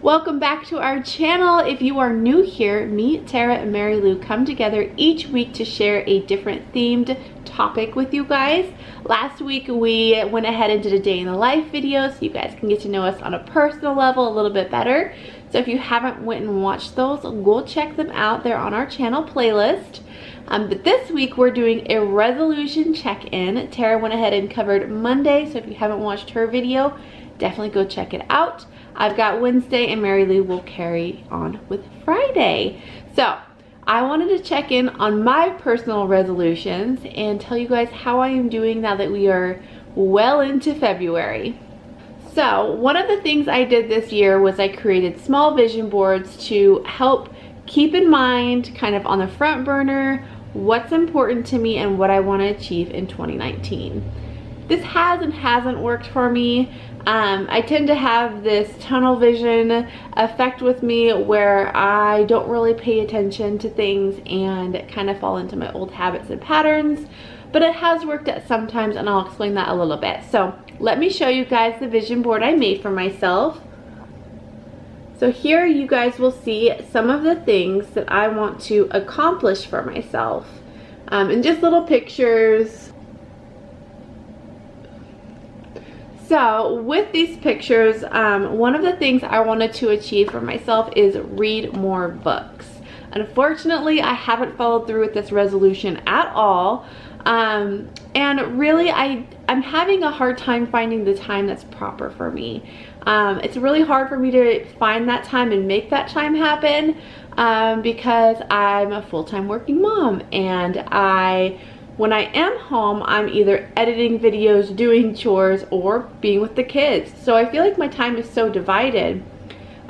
Welcome back to our channel. If you are new here, me, Tara, and Mary Lou come together each week to share a different themed topic with you guys. Last week we went ahead and did a day in the life video so you guys can get to know us on a personal level a little bit better. So if you haven't went and watched those, go check them out. They're on our channel playlist. But this week we're doing a resolution check-in. Tara went ahead and covered Monday, so if you haven't watched her video, definitely go check it out. I've got Wednesday, and Mary Lou will carry on with Friday. So I wanted to check in on my personal resolutions and tell you guys how I am doing now that we are well into February. So one of the things I did this year was I created small vision boards to help keep in mind, kind of on the front burner, what's important to me and what I want to achieve in 2019. This has and hasn't worked for me. I tend to have this tunnel vision effect with me where I don't really pay attention to things and kind of fall into my old habits and patterns, but it has worked at some times, and I'll explain that a little bit. So let me show you guys the vision board I made for myself. So here you guys will see some of the things that I want to accomplish for myself, and just little pictures. So with these pictures, one of the things I wanted to achieve for myself is read more books. Unfortunately, I haven't followed through with this resolution at all. And really, I'm having a hard time finding the time that's proper for me. It's really hard for me to find that time and make that time happen because I'm a full-time working mom, and when I am home, I'm either editing videos, doing chores, or being with the kids. So I feel like my time is so divided.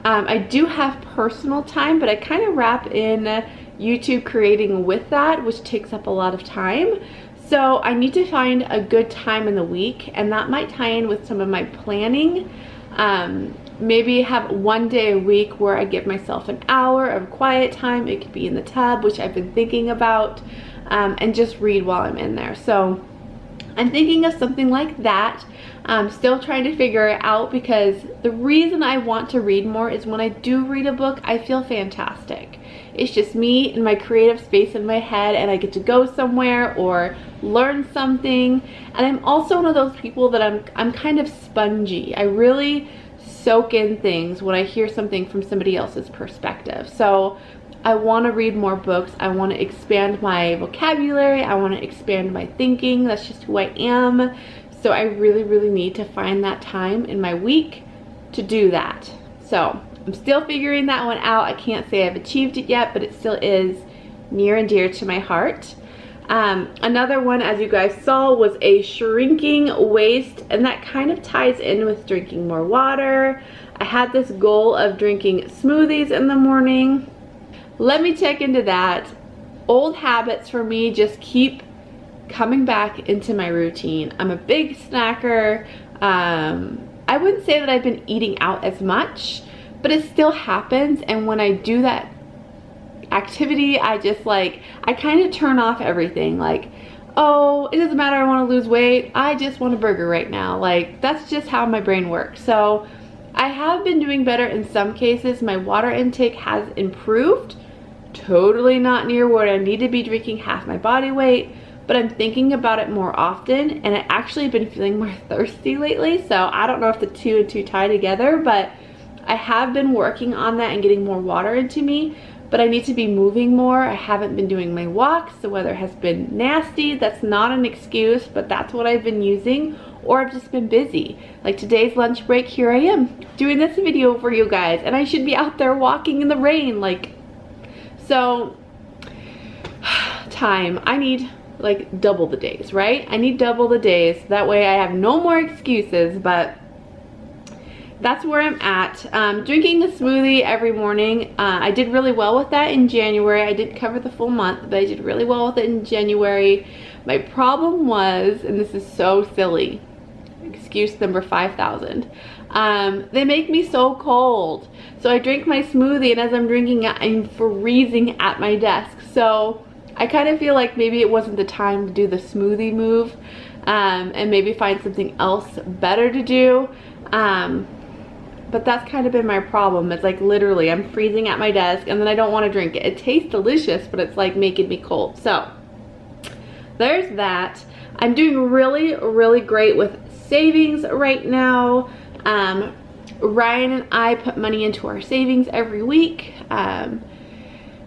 I do have personal time, but I kind of wrap in YouTube creating with that, which takes up a lot of time. So I need to find a good time in the week, and that might tie in with some of my planning. Maybe have one day a week where I give myself an hour of quiet time. It could be in the tub, which I've been thinking about. And just read while I'm in there. So I'm thinking of something like that. I'm still trying to figure it out, because the reason I want to read more is when I do read a book, I feel fantastic. It's just me in my creative space in my head, and I get to go somewhere or learn something. And I'm also one of those people that I'm kind of spongy. I really soak in things when I hear something from somebody else's perspective. So I want to read more books. I want to expand my vocabulary. I want to expand my thinking. That's just who I am. So I really, really need to find that time in my week to do that. So I'm still figuring that one out. I can't say I've achieved it yet, but it still is near and dear to my heart. Another one, as you guys saw, was a shrinking waist, and that kind of ties in with drinking more water. I had this goal of drinking smoothies in the morning. Let me check into that. Old habits for me just keep coming back into my routine. I'm a big snacker. I wouldn't say that I've been eating out as much, but it still happens. And when I do that activity, I kind of turn off everything. Like, oh, it doesn't matter, I want to lose weight. I just want a burger right now. Like, that's just how my brain works. So I have been doing better in some cases. My water intake has improved. Totally not near where I need to be drinking half my body weight, but I'm thinking about it more often, and I actually have been feeling more thirsty lately. So I don't know if the two and two tie together, but I have been working on that and getting more water into me, but I need to be moving more. I haven't been doing my walks. The weather has been nasty. That's not an excuse, but that's what I've been using, or I've just been busy. Like today's lunch break, here I am doing this video for you guys, and I should be out there walking in the rain. So time, I need like double the days, right? I need double the days. That way I have no more excuses, but that's where I'm at. Drinking a smoothie every morning. I did really well with that in January. I didn't cover the full month, but I did really well with it in January. My problem was, and this is so silly, excuse number 5,000. They make me so cold. So I drink my smoothie, and as I'm drinking it, I'm freezing at my desk. So I kind of feel like maybe it wasn't the time to do the smoothie move, and maybe find something else better to do. but that's kind of been my problem. It's like literally I'm freezing at my desk and then I don't want to drink it. It tastes delicious, but it's like making me cold. So there's that. I'm doing really, really great with savings right now. Ryan and I put money into our savings every week.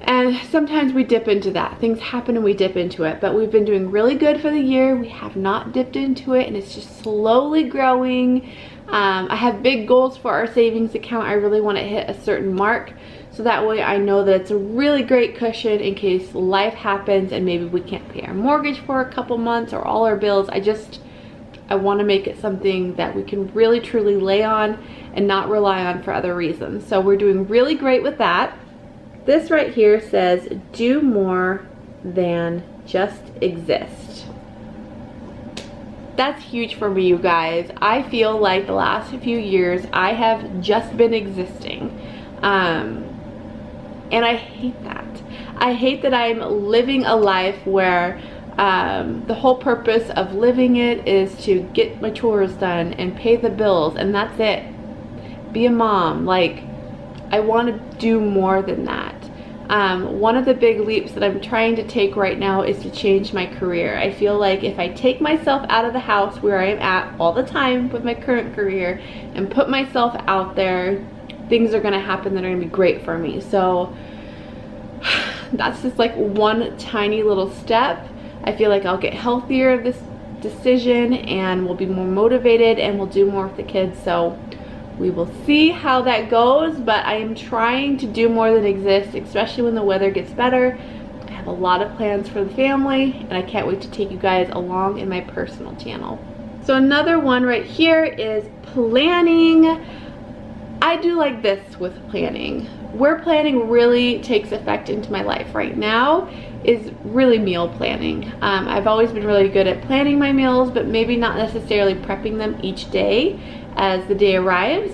And sometimes we dip into that. Things happen and we dip into it, but we've been doing really good for the year. We have not dipped into it and it's just slowly growing. I have big goals for our savings account. I really want to hit a certain mark, so that way I know that it's a really great cushion in case life happens and maybe we can't pay our mortgage for a couple months or all our bills. I want to make it something that we can really truly lay on and not rely on for other reasons. So we're doing really great with that. This right here says, do more than just exist. That's huge for me, you guys. I feel like the last few years I have just been existing. And I hate that. I hate that I'm living a life where the whole purpose of living it is to get my chores done and pay the bills, and that's it. Be a mom. Like, I want to do more than that. One of the big leaps that I'm trying to take right now is to change my career. I feel like if I take myself out of the house where I am at all the time with my current career and put myself out there, things are going to happen that are going to be great for me. So that's just like one tiny little step. I feel like I'll get healthier this decision and we'll be more motivated and we'll do more with the kids. So we will see how that goes, but I am trying to do more than exist, especially when the weather gets better. I have a lot of plans for the family and I can't wait to take you guys along in my personal channel. So another one right here is planning. I do like this with planning. Where planning really takes effect into my life right now is really meal planning. I've always been really good at planning my meals, but maybe not necessarily prepping them each day as the day arrives.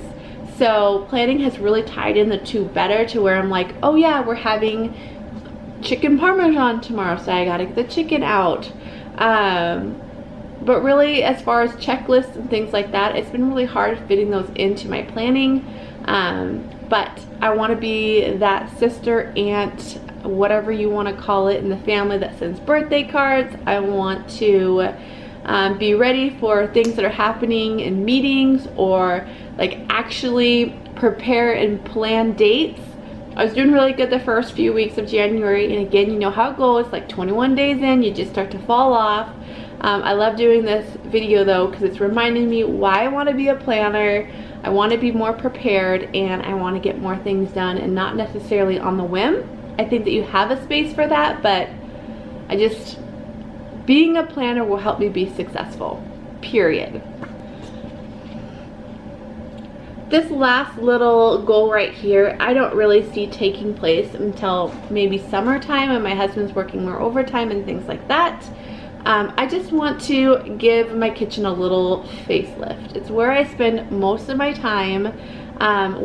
So planning has really tied in the two better, to where I'm like, oh yeah, we're having chicken parmesan tomorrow, so I gotta get the chicken out. But really, as far as checklists and things like that, it's been really hard fitting those into my planning. But I want to be that sister, aunt, whatever you want to call it, in the family that sends birthday cards. I want to be ready for things that are happening in meetings, or like actually prepare and plan dates. I was doing really good the first few weeks of January, and again, you know how it goes, like 21 days in, you just start to fall off. I love doing this video though, because it's reminding me why I want to be a planner. I want to be more prepared and I want to get more things done, and not necessarily on the whim. I think that you have a space for that, but being a planner will help me be successful, period. This last little goal right here, I don't really see taking place until maybe summertime when my husband's working more overtime and things like that. I just want to give my kitchen a little facelift. It's where I spend most of my time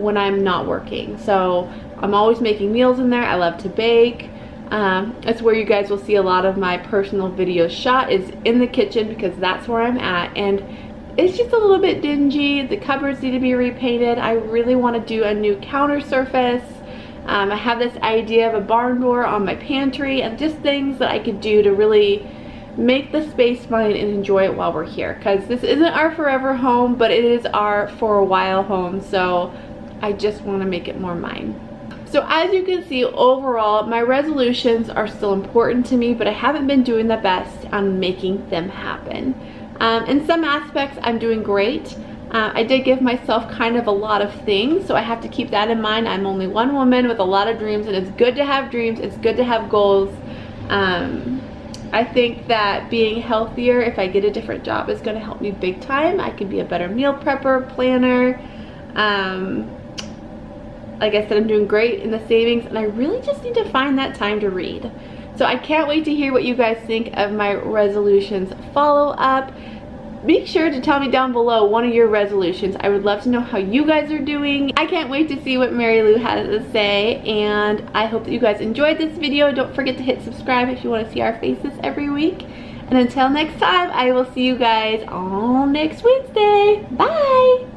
when I'm not working. So I'm always making meals in there. I love to bake. It's where you guys will see a lot of my personal videos shot, is in the kitchen, because that's where I'm at. And it's just a little bit dingy. The cupboards need to be repainted. I really want to do a new counter surface. I have this idea of a barn door on my pantry, and just things that I could do to really make the space fun and enjoy it while we're here, because this isn't our forever home, but it is our for a while home. So I just want to make it more mine. So as you can see, overall my resolutions are still important to me, but I haven't been doing the best on making them happen. In some aspects I'm doing great. I did give myself kind of a lot of things, so I have to keep that in mind. I'm only one woman with a lot of dreams, and it's good to have dreams, it's good to have goals. I think that being healthier, if I get a different job, is going to help me big time. I can be a better meal prepper, planner. Like I said, I'm doing great in the savings, and I really just need to find that time to read. So I can't wait to hear what you guys think of my resolutions follow-up. Make sure to tell me down below one of your resolutions. I would love to know how you guys are doing. I can't wait to see what Mary Lou has to say, and I hope that you guys enjoyed this video. Don't forget to hit subscribe if you want to see our faces every week. And until next time, I will see you guys on next Wednesday. Bye!